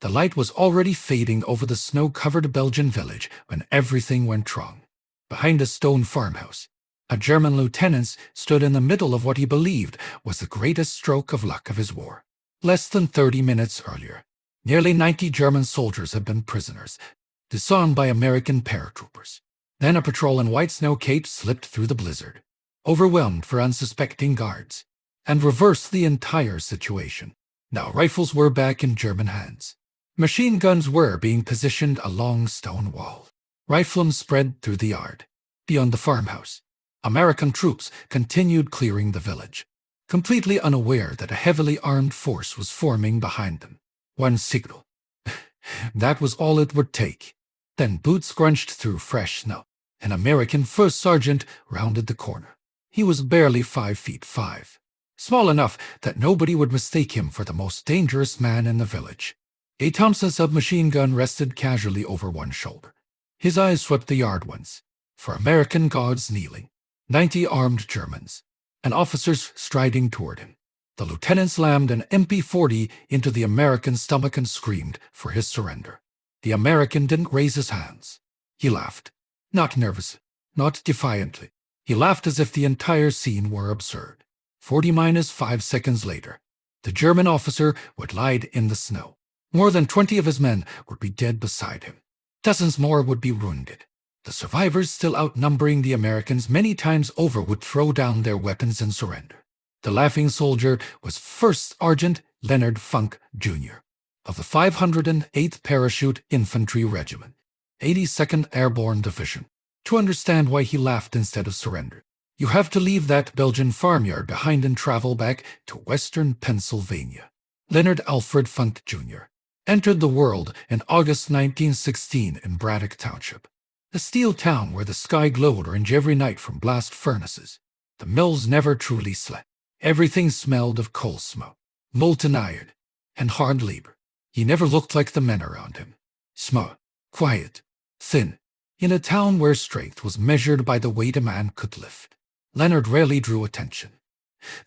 The light was already fading over the snow-covered Belgian village when everything went wrong. Behind a stone farmhouse, a German lieutenant stood in the middle of what he believed was the greatest stroke of luck of his war. Less than 30 minutes earlier, nearly 90 German soldiers had been prisoners, disarmed by American paratroopers. Then a patrol in white snow capes slipped through the blizzard, overwhelmed for unsuspecting guards, and reversed the entire situation. Now rifles were back in German hands. Machine guns were being positioned along stone wall. Riflemen spread through the yard. Beyond the farmhouse, American troops continued clearing the village, completely unaware that a heavily armed force was forming behind them. One signal. That was all it would take. Then boots crunched through fresh snow. An American first sergeant rounded the corner. He was barely 5'5", small enough that nobody would mistake him for the most dangerous man in the village. A Thompson submachine gun rested casually over one shoulder. His eyes swept the yard once, for American guards kneeling, 90 armed Germans, and officers striding toward him. The lieutenant slammed an MP-40 into the American's stomach and screamed for his surrender. The American didn't raise his hands. He laughed, not nervously, not defiantly. He laughed as if the entire scene were absurd. 40-5 seconds later, the German officer would lie in the snow. More than 20 of his men would be dead beside him. Dozens more would be wounded. The survivors, still outnumbering the Americans many times over, would throw down their weapons and surrender. The laughing soldier was First Sergeant Leonard Funk, Jr., of the 508th Parachute Infantry Regiment, 82nd Airborne Division. To understand why he laughed instead of surrendered, you have to leave that Belgian farmyard behind and travel back to western Pennsylvania. Leonard Alfred Funk, Jr. entered the world in August 1916 in Braddock Township, a steel town where the sky glowed orange every night from blast furnaces. The mills never truly slept. Everything smelled of coal smoke, molten iron, and hard labor. He never looked like the men around him. Small, quiet, thin, in a town where strength was measured by the weight a man could lift. Leonard rarely drew attention.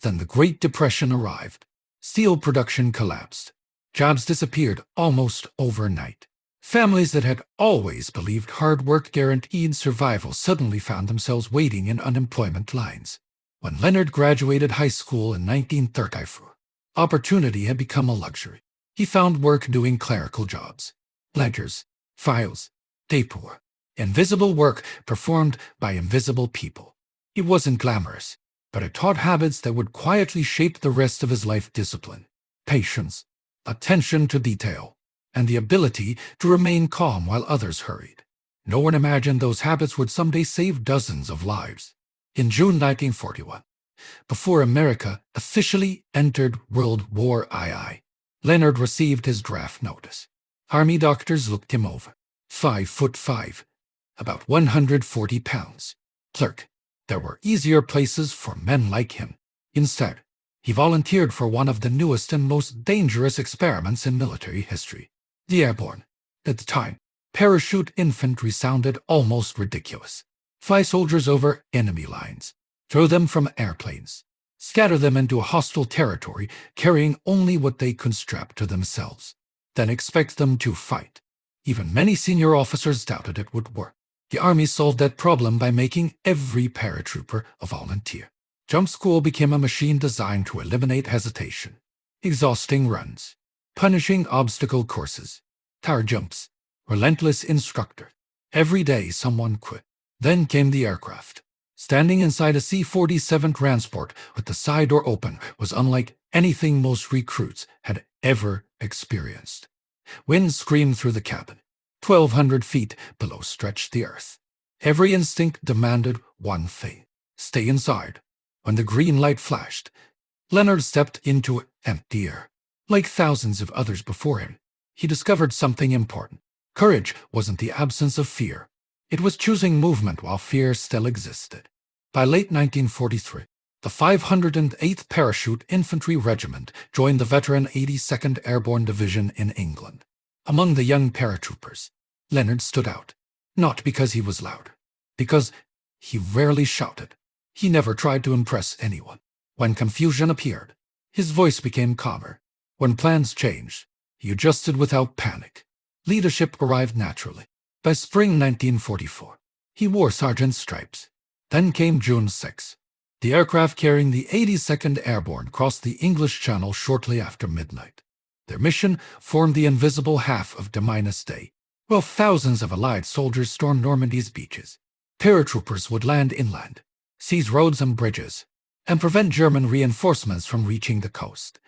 Then the Great Depression arrived. Steel production collapsed. Jobs disappeared almost overnight. Families that had always believed hard work guaranteed survival suddenly found themselves waiting in unemployment lines. When Leonard graduated high school in 1934, opportunity had become a luxury. He found work doing clerical jobs, ledgers, files, paperwork, invisible work performed by invisible people. It wasn't glamorous, but it taught habits that would quietly shape the rest of his life: discipline, patience, attention to detail, and the ability to remain calm while others hurried. No one imagined those habits would someday save dozens of lives. In June 1941, before America officially entered World War II, Leonard received his draft notice. Army doctors looked him over. 5'5", about 140 pounds. Clerk. There were easier places for men like him. Instead, he volunteered for one of the newest and most dangerous experiments in military history. The airborne. At the time, parachute infantry sounded almost ridiculous. Fly soldiers over enemy lines, throw them from airplanes, scatter them into a hostile territory carrying only what they could strap to themselves, then expect them to fight. Even many senior officers doubted it would work. The Army solved that problem by making every paratrooper a volunteer. Jump school became a machine designed to eliminate hesitation. Exhausting runs, punishing obstacle courses, tower jumps, relentless instructor. Every day someone quit. Then came the aircraft. Standing inside a C-47 transport with the side door open was unlike anything most recruits had ever experienced. Wind screamed through the cabin. 1,200 feet below stretched the earth. Every instinct demanded one thing: stay inside. When the green light flashed, Leonard stepped into empty air. Like thousands of others before him, he discovered something important. Courage wasn't the absence of fear. It was choosing movement while fear still existed. By late 1943, the 508th Parachute Infantry Regiment joined the veteran 82nd Airborne Division in England. Among the young paratroopers, Leonard stood out, not because he was loud, because he rarely shouted. He never tried to impress anyone. When confusion appeared, his voice became calmer. When plans changed, He adjusted without panic. Leadership arrived naturally. By spring 1944, he wore sergeant's stripes. Then came June 6. The aircraft carrying the 82nd Airborne crossed the English Channel shortly after midnight. Their mission formed the invisible half of D-Day, while thousands of Allied soldiers stormed Normandy's beaches. Paratroopers would land inland, seize roads and bridges, and prevent German reinforcements from reaching the coast.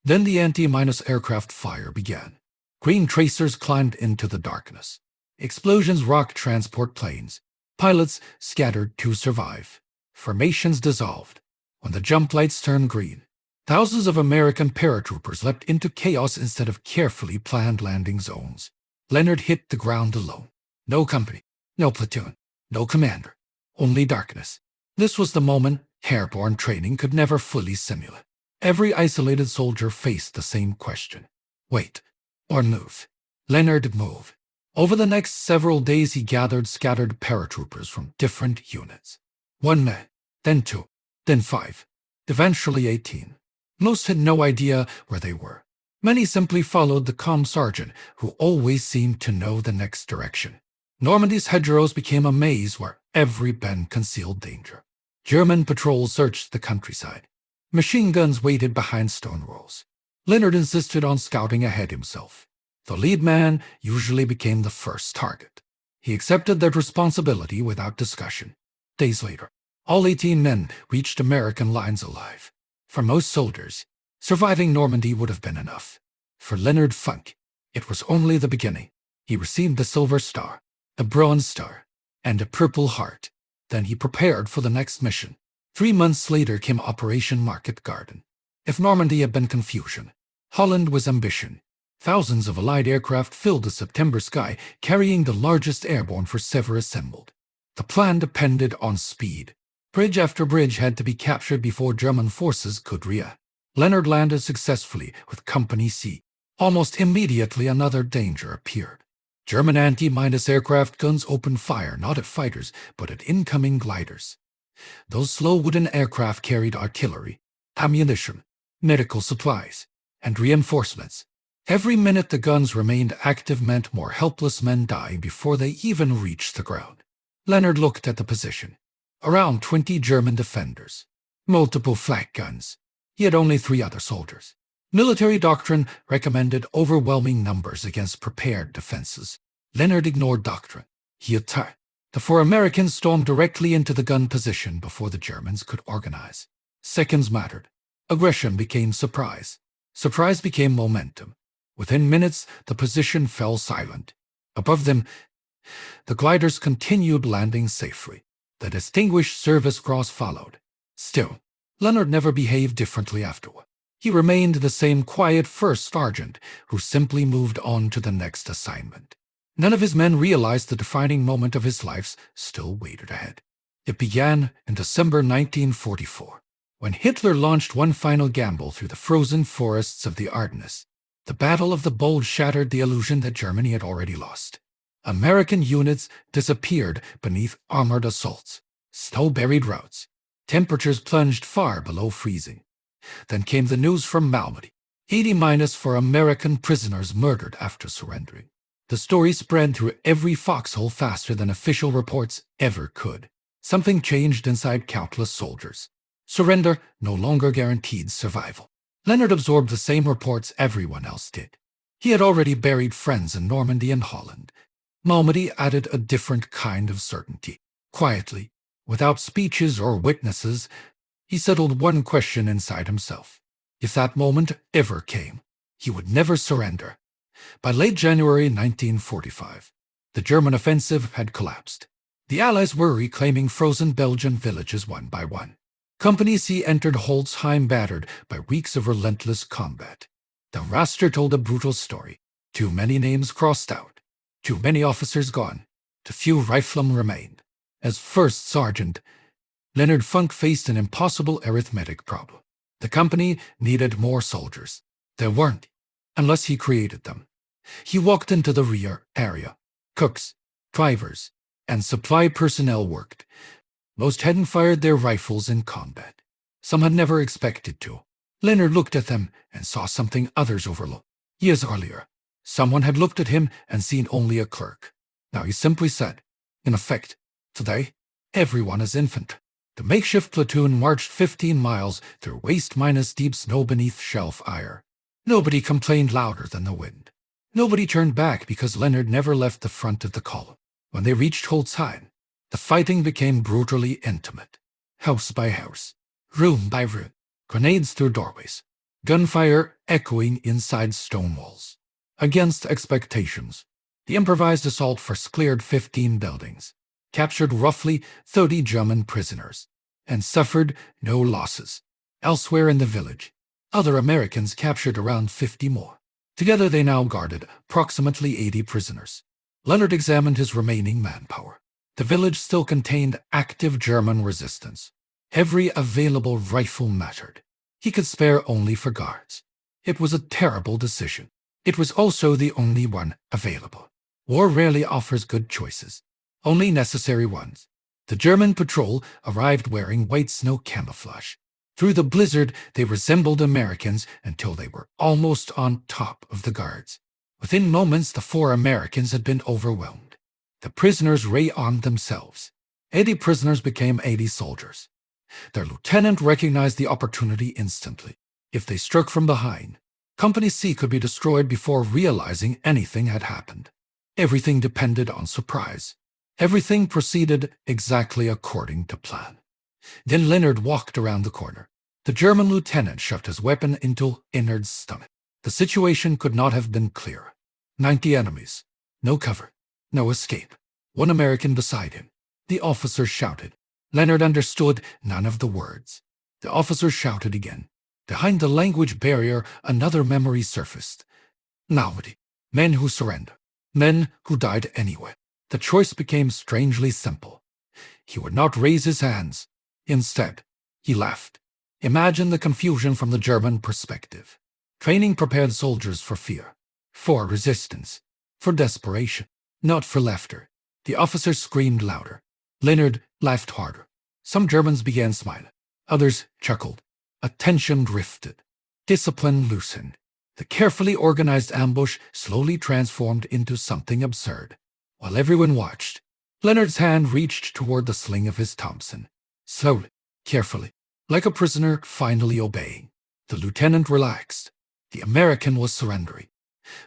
Then the anti-aircraft fire began. Green tracers climbed into the darkness. Explosions rocked transport planes. Pilots scattered to survive. Formations dissolved. When the jump lights turned green, thousands of American paratroopers leapt into chaos instead of carefully planned landing zones. Leonard hit the ground alone. No company, no platoon, no commander, only darkness. This was the moment airborne training could never fully simulate. Every isolated soldier faced the same question. Wait, or move. Leonard moved. Over the next several days he gathered scattered paratroopers from different units. 1 man, then 2, then 5, eventually 18. Most had no idea where they were. Many simply followed the calm sergeant, who always seemed to know the next direction. Normandy's hedgerows became a maze where every bend concealed danger. German patrols searched the countryside. Machine guns waited behind stone walls. Leonard insisted on scouting ahead himself. The lead man usually became the first target. He accepted that responsibility without discussion. Days later, all 18 men reached American lines alive. For most soldiers, surviving Normandy would have been enough. For Leonard Funk, it was only the beginning. He received the Silver Star, a Bronze Star, and a Purple Heart. Then he prepared for the next mission. 3 months later came Operation Market Garden. If Normandy had been confusion, Holland was ambition. Thousands of Allied aircraft filled the September sky, carrying the largest airborne force ever assembled. The plan depended on speed. Bridge after bridge had to be captured before German forces could react. Leonard landed successfully with Company C. Almost immediately another danger appeared. German anti-aircraft guns opened fire not at fighters, but at incoming gliders. Those slow wooden aircraft carried artillery, ammunition, medical supplies, and reinforcements. Every minute the guns remained active meant more helpless men dying before they even reached the ground. Leonard looked at the position. Around 20 German defenders. Multiple flak guns. He had only 3 other soldiers. Military doctrine recommended overwhelming numbers against prepared defenses. Leonard ignored doctrine. He attacked. The 4 Americans stormed directly into the gun position before the Germans could organize. Seconds mattered. Aggression became surprise. Surprise became momentum. Within minutes, the position fell silent. Above them, the gliders continued landing safely. The Distinguished Service Cross followed. Still, Leonard never behaved differently afterward. He remained the same quiet first sergeant who simply moved on to the next assignment. None of his men realized the defining moment of his life still waited ahead. It began in December 1944, when Hitler launched one final gamble through the frozen forests of the Ardennes. The Battle of the Bulge shattered the illusion that Germany had already lost. American units disappeared beneath armored assaults, snow-buried routes. Temperatures plunged far below freezing. Then came the news from Malmedy. 80- for American prisoners murdered after surrendering. The story spread through every foxhole faster than official reports ever could. Something changed inside countless soldiers. Surrender no longer guaranteed survival. Leonard absorbed the same reports everyone else did. He had already buried friends in Normandy and Holland. Malmedy added a different kind of certainty. Quietly, without speeches or witnesses, he settled one question inside himself. If that moment ever came, he would never surrender. By late January 1945, the German offensive had collapsed. The Allies were reclaiming frozen Belgian villages one by one. Company C entered Holzheim battered by weeks of relentless combat. The roster told a brutal story. Too many names crossed out. Too many officers gone. Too few riflemen remained. As first sergeant, Leonard Funk faced an impossible arithmetic problem. The company needed more soldiers. There weren't, unless he created them. He walked into the rear area. Cooks, drivers, and supply personnel worked. Most hadn't fired their rifles in combat. Some had never expected to. Leonard looked at them and saw something others overlooked. Years earlier, someone had looked at him and seen only a clerk. Now he simply said, in effect, today, everyone is infant. The makeshift platoon marched 15 miles through waist-deep snow beneath shelf iron. Nobody complained louder than the wind. Nobody turned back because Leonard never left the front of the column. When they reached Holzheim, the fighting became brutally intimate. House by house, room by room, grenades through doorways, gunfire echoing inside stone walls. Against expectations, the improvised assault force cleared 15 buildings, captured roughly 30 German prisoners, and suffered no losses. Elsewhere in the village, other Americans captured around 50 more. Together they now guarded approximately 80 prisoners. Leonard examined his remaining manpower. The village still contained active German resistance. Every available rifle mattered. He could spare only for guards. It was a terrible decision. It was also the only one available. War rarely offers good choices, only necessary ones. The German patrol arrived wearing white snow camouflage. Through the blizzard, they resembled Americans until they were almost on top of the guards. Within moments, the 4 Americans had been overwhelmed. The prisoners rearmed themselves. 80 prisoners became 80 soldiers. Their lieutenant recognized the opportunity instantly. If they struck from behind, Company C could be destroyed before realizing anything had happened. Everything depended on surprise. Everything proceeded exactly according to plan. Then Leonard walked around the corner. The German lieutenant shoved his weapon into Leonard's stomach. The situation could not have been clearer. 90 enemies. No cover. No escape. 1 American beside him. The officer shouted. Leonard understood none of the words. The officer shouted again. Behind the language barrier, another memory surfaced. Nobody. Men who surrender. Men who died anyway. The choice became strangely simple. He would not raise his hands. Instead, he laughed. Imagine the confusion from the German perspective. Training prepared soldiers for fear, for resistance, for desperation, not for laughter. The officer screamed louder. Leonard laughed harder. Some Germans began smiling. Others chuckled. Attention drifted. Discipline loosened. The carefully organized ambush slowly transformed into something absurd. While everyone watched, Leonard's hand reached toward the sling of his Thompson. Slowly, carefully, like a prisoner finally obeying. The lieutenant relaxed. The American was surrendering.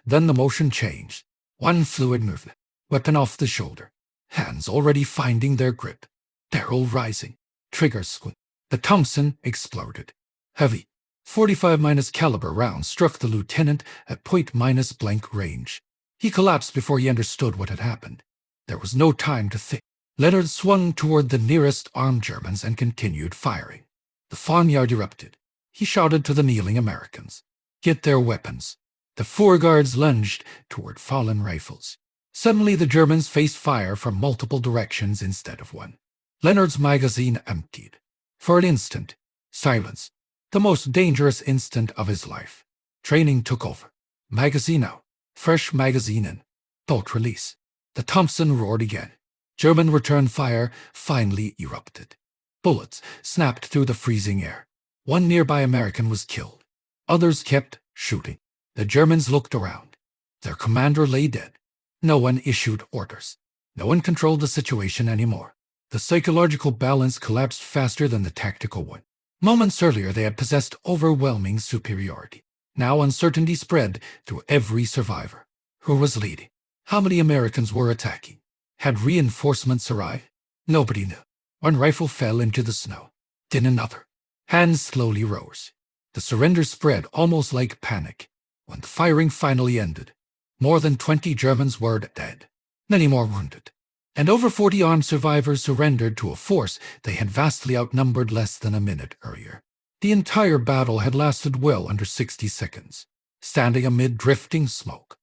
Then the motion changed. One fluid movement, weapon off the shoulder, hands already finding their grip, barrel rising, trigger squeak. The Thompson exploded. Heavy, 45- caliber rounds struck the lieutenant at point-blank range. He collapsed before he understood what had happened. There was no time to think. Leonard swung toward the nearest armed Germans and continued firing. The farmyard erupted. He shouted to the kneeling Americans, "Get their weapons." The 4 guards lunged toward fallen rifles. Suddenly the Germans faced fire from multiple directions instead of one. Leonard's magazine emptied. For an instant, silence, the most dangerous instant of his life. Training took over. Magazine out. Fresh magazine in. Bolt release. The Thompson roared again. German return fire finally erupted. Bullets snapped through the freezing air. 1 nearby American was killed. Others kept shooting. The Germans looked around. Their commander lay dead. No one issued orders. No one controlled the situation anymore. The psychological balance collapsed faster than the tactical one. Moments earlier they had possessed overwhelming superiority. Now uncertainty spread through every survivor. Who was leading? How many Americans were attacking? Had reinforcements arrived? Nobody knew. One rifle fell into the snow. Then another. Hands slowly rose. The surrender spread almost like panic. When the firing finally ended, more than 20 Germans were dead. Many more wounded. And over 40 armed survivors surrendered to a force they had vastly outnumbered less than a minute earlier. The entire battle had lasted well under 60 seconds. Standing amid drifting smoke,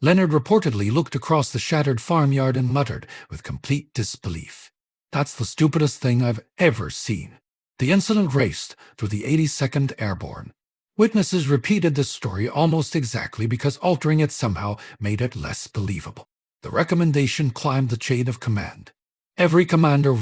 Leonard reportedly looked across the shattered farmyard and muttered with complete disbelief, "That's the stupidest thing I've ever seen." The incident raced through the 82nd Airborne. Witnesses repeated this story almost exactly because altering it somehow made it less believable. The recommendation climbed the chain of command. Every commander